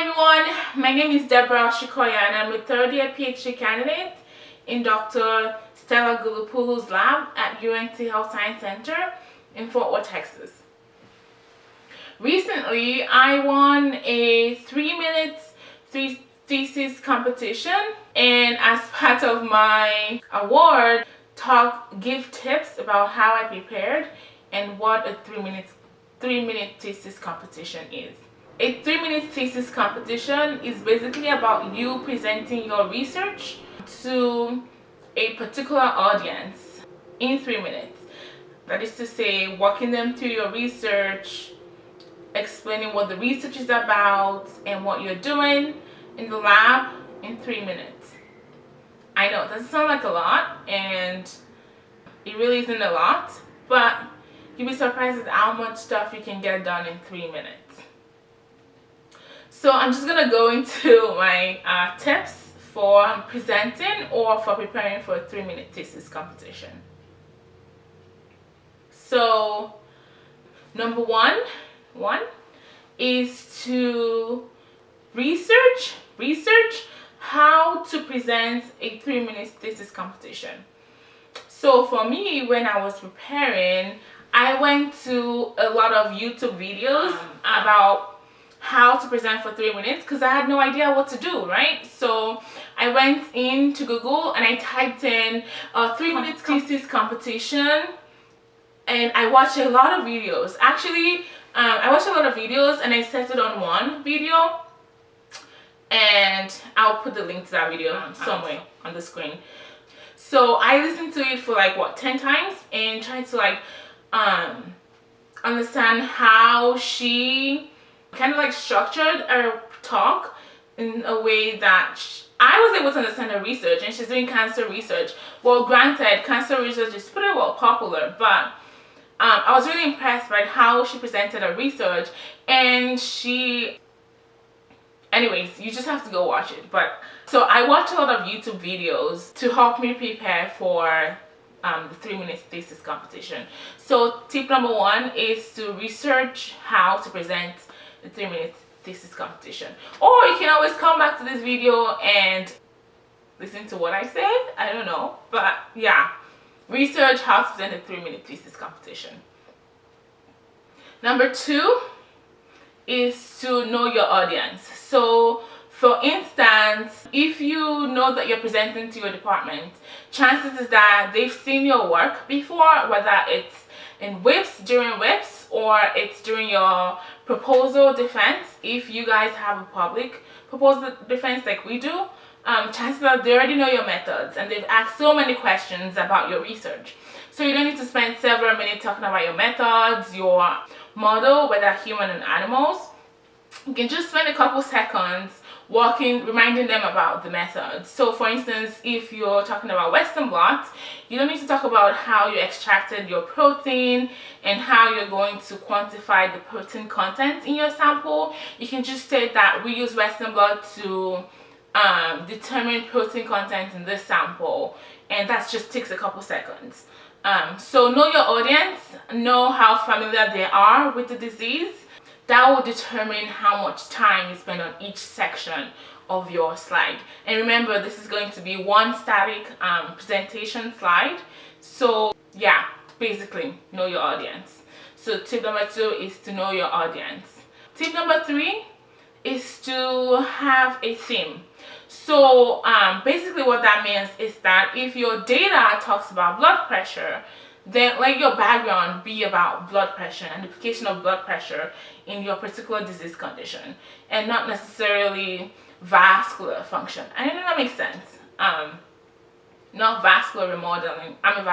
Hi everyone, my name is Deborah Shikoya and I'm a third-year PhD candidate in Dr. Stella Gulupulu's lab at UNT Health Science Center in Fort Worth, Texas. Recently, I won a 3-minute thesis competition, and as part of my award, give tips about how I prepared and what a 3-minute thesis competition is. A 3-minute thesis competition is basically about you presenting your research to a particular audience in 3 minutes. That is to say, walking them through your research, explaining what the research is about and what you're doing in the lab in 3 minutes. I know it doesn't sound like a lot, and it really isn't a lot, but you'll be surprised at how much stuff you can get done in 3 minutes. So I'm just gonna go into my tips for presenting or for preparing for a 3-minute thesis competition. So number one is to research how to present a 3-minute thesis competition. So for me, when I was preparing, I went to a lot of YouTube videos about how to present for 3 minutes because I had no idea what to do, right? So I went into Google and I typed in a 3-minute thesis competition, and I watched a lot of videos. Actually, I watched a lot of videos and I settled on one video, and I'll put the link to that video somewhere on the screen. So I listened to it for like 10 times and tried to understand how she kind of structured her talk in a way that I was able to understand her research, and she's doing cancer research. Well, granted, cancer research is pretty well popular, but I was really impressed by how she presented her research, and anyways, you just have to go watch it. But so I watched a lot of YouTube videos to help me prepare for the 3-minute thesis competition. So tip number one is to research how to present the 3-minute thesis competition, or you can always come back to this video and listen to what I said. I don't know, but yeah, research how to present a 3-minute thesis competition. Number two is to know your audience. So for instance, if you know that you're presenting to your department, chances is that they've seen your work before, whether it's in during WIPs, or it's during your proposal defense. If you guys have a public proposal defense like we do, chances are they already know your methods and they've asked so many questions about your research. So you don't need to spend several minutes talking about your methods, your model, whether human and animals. You can just spend a couple seconds reminding them about the methods. So for instance, if you're talking about Western blots, you don't need to talk about how you extracted your protein and how you're going to quantify the protein content in your sample. You can just say that we use Western blot to determine protein content in this sample, and that just takes a couple seconds. So know your audience, know how familiar they are with the disease. That will determine how much time you spend on each section of your slide. And remember, this is going to be one static presentation slide. So yeah, basically know your audience. So tip number two is to know your audience. Tip number three is to have a theme. So basically what that means is that if your data talks about blood pressure, then let your background be about blood pressure and the application of blood pressure in your particular disease condition, and not necessarily vascular function. I know that makes sense. Not vascular remodeling. I'm in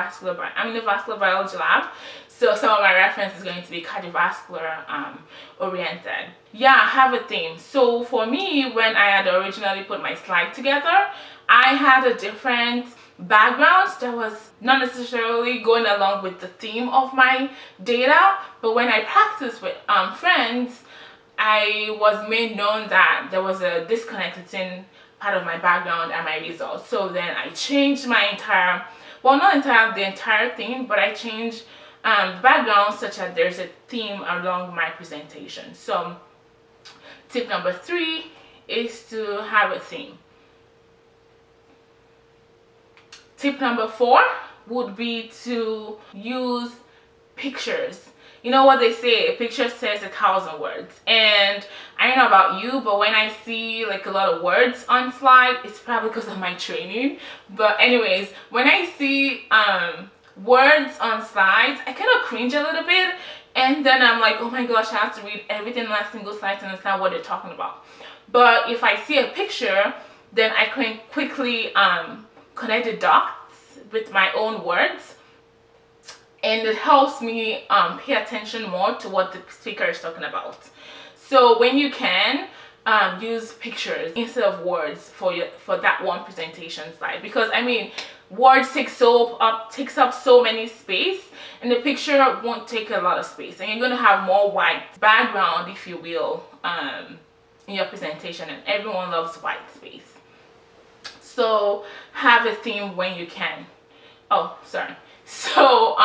the vascular biology lab, so some of my reference is going to be cardiovascular oriented. Yeah, have a theme. So for me, when I had originally put my slide together, I had a different background that was not necessarily going along with the theme of my data, but when I practiced with friends, I was made known that there was a disconnect between part of my background and my results. So then I changed my the entire theme, but I changed the background such that there's a theme along my presentation. So Tip number 3 is to have a theme. Tip number 4 would be to use pictures. You know what they say, a picture says 1,000 words. And I don't know about you, but when I see like a lot of words on slide, it's probably because of my training. But anyways, when I see words on slides, I kind of cringe a little bit. And then I'm like, oh my gosh, I have to read everything on that single slide to understand what they're talking about. But if I see a picture, then I can quickly connect the dots with my own words. And it helps me pay attention more to what the speaker is talking about. So when you can, use pictures instead of words for that one presentation slide, because I mean, words takes up so many space, and the picture won't take a lot of space, and you're going to have more white background, if you will, in your presentation, and everyone loves white space. So have a theme when you can. So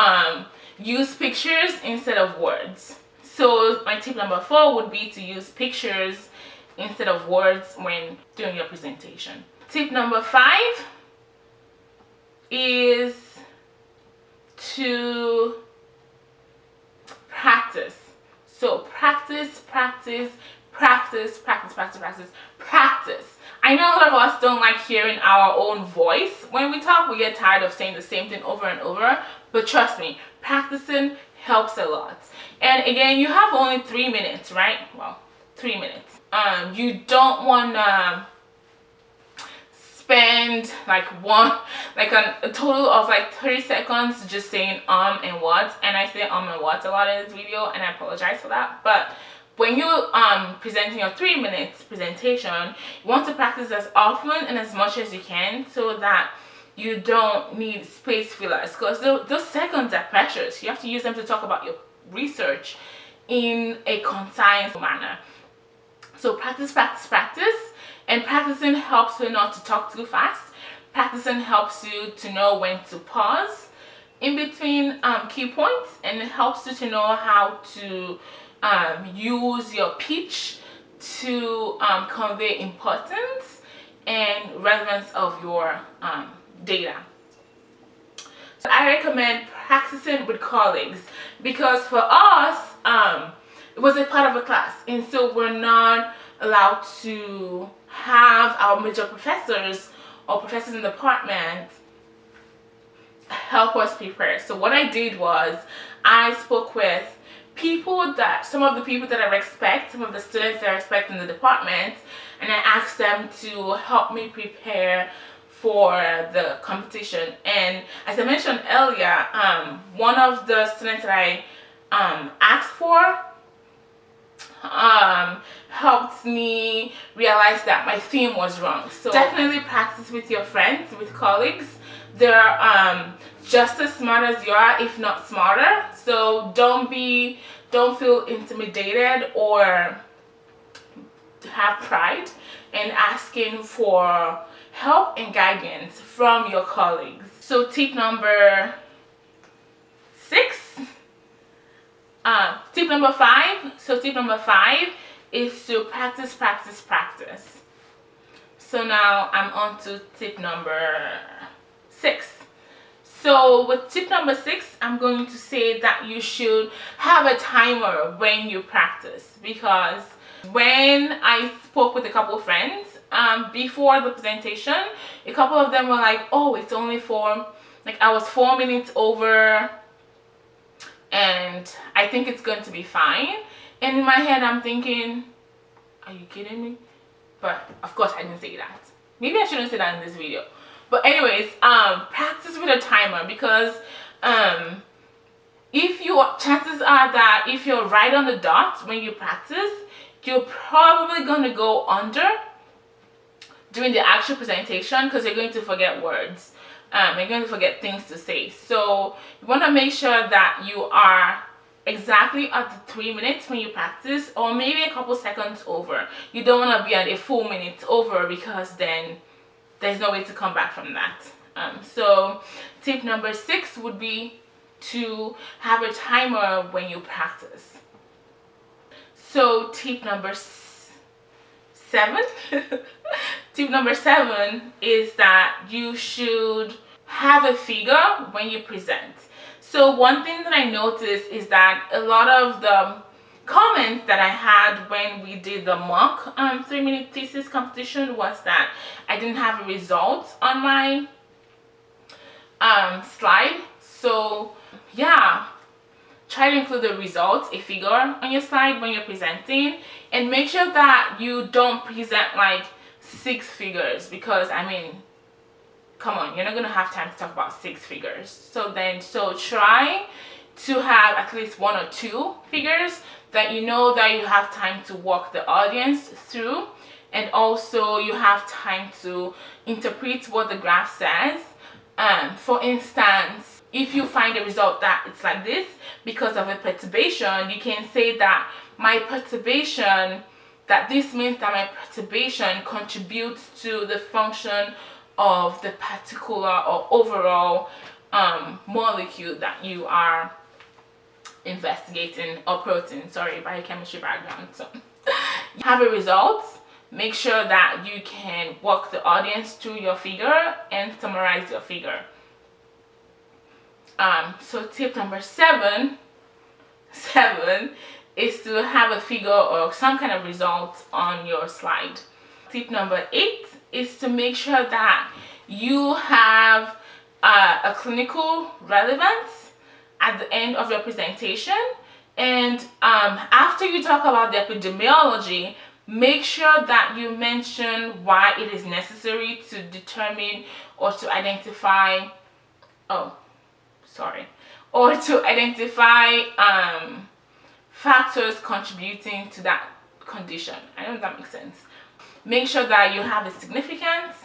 use pictures instead of words. So my tip number 4 would be to use pictures instead of words when doing your presentation. Tip number 5 is to practice. So practice. I know a lot of us don't like hearing our own voice when we talk. We get tired of saying the same thing over and over, but trust me, practicing helps a lot. And again, you have only 3 minutes, right? Well, 3 minutes. You don't want to spend a total of like 30 seconds just saying and what, and I say and what a lot in this video, and I apologize for that. But when you're presenting your 3 minutes presentation, you want to practice as often and as much as you can, so that you don't need space fillers, because those seconds are precious. You have to use them to talk about your research in a concise manner. So practice, and practicing helps you not to talk too fast. Practicing helps you to know when to pause in between key points, and it helps you to know how to use your pitch to convey importance and relevance of your data. So I recommend practicing with colleagues, because for us it was a part of a class, and so we're not allowed to have our major professors or professors in the department help us prepare. So what I did was I spoke with some of the people that I respect, some of the students that I respect in the department, and I asked them to help me prepare for the competition. And as I mentioned earlier, one of the students that I asked for helped me realize that my theme was wrong. So definitely practice with your friends, with colleagues. They're just as smart as you are, if not smarter. So don't feel intimidated or have pride in asking for help and guidance from your colleagues. So tip number 5. So tip number 5 is to practice. So now I'm on to tip number 6. So with tip number 6, I'm going to say that you should have a timer when you practice, because when I spoke with a couple of friends before the presentation, a couple of them were like, oh, it's only I was 4 minutes over, and I think it's going to be fine. And in my head, I'm thinking, are you kidding me? But of course, I didn't say that. Maybe I shouldn't say that in this video. But anyways, practice with a timer, because chances are that if you're right on the dot when you practice, you're probably going to go under during the actual presentation, because you're going to forget words. You're going to forget things to say. So you want to make sure that you are exactly at the 3 minutes when you practice, or maybe a couple seconds over. You don't want to be at a full minute over, because then there's no way to come back from that. So tip number 6 would be to have a timer when you practice. So tip number 7. Tip number 7 is that you should have a figure when you present. So one thing that I noticed is that a lot of the comments that I had when we did the mock 3-minute thesis competition was that I didn't have a result on my slide. So yeah, try to include the results, a figure on your slide when you're presenting, and make sure that you don't present like 6 figures, because I mean, come on, you're not gonna have time to talk about 6 figures. So try to have at least 1 or 2 figures that you know that you have time to walk the audience through, and also you have time to interpret what the graph says. For instance, if you find a result that it's like this because of a perturbation, you can say that my perturbation, that this means that my perturbation contributes to the function of the particular or overall molecule that you are investigating, or protein, sorry, biochemistry background. So you have a result, make sure that you can walk the audience through your figure and summarize your figure. So tip number 7 is to have a figure or some kind of result on your slide. Tip number 8 is to make sure that you have a clinical relevance at the end of your presentation. And after you talk about the epidemiology, make sure that you mention why it is necessary to determine or to identify, factors contributing to that condition. I don't know if that makes sense. Make sure that you have a significance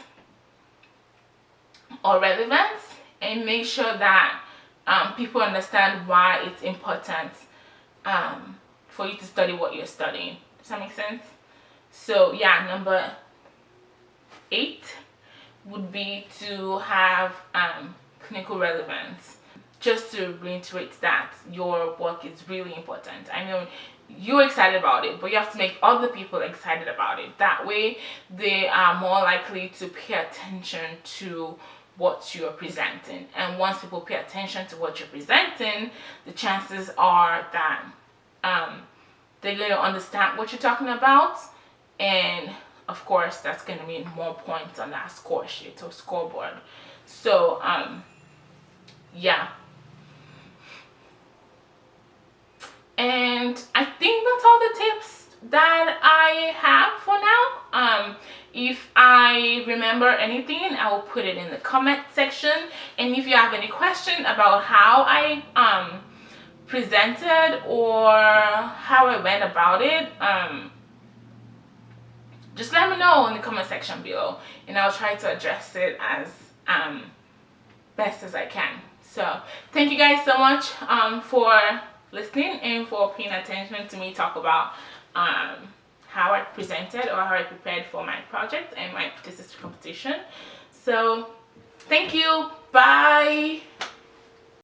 or relevance, and make sure that people understand why it's important for you to study what you're studying. Does that make sense? So yeah, number 8 would be to have clinical relevance. Just to reiterate that your work is really important. I know you're excited about it, but you have to make other people excited about it. That way they are more likely to pay attention to what you're presenting. And once people pay attention to what you're presenting, the chances are that they're going to understand what you're talking about, and of course that's going to mean more points on that score sheet or scoreboard. So yeah, and I think that's all the tips that I have for now. If I remember anything, I will put it in the comment section. And if you have any question about how I presented or how I went about it, just let me know in the comment section below, and I'll try to address it as best as I can. So thank you guys so much for listening and for paying attention to me talk about how I presented or how I prepared for my project and my thesis competition. So thank you. Bye.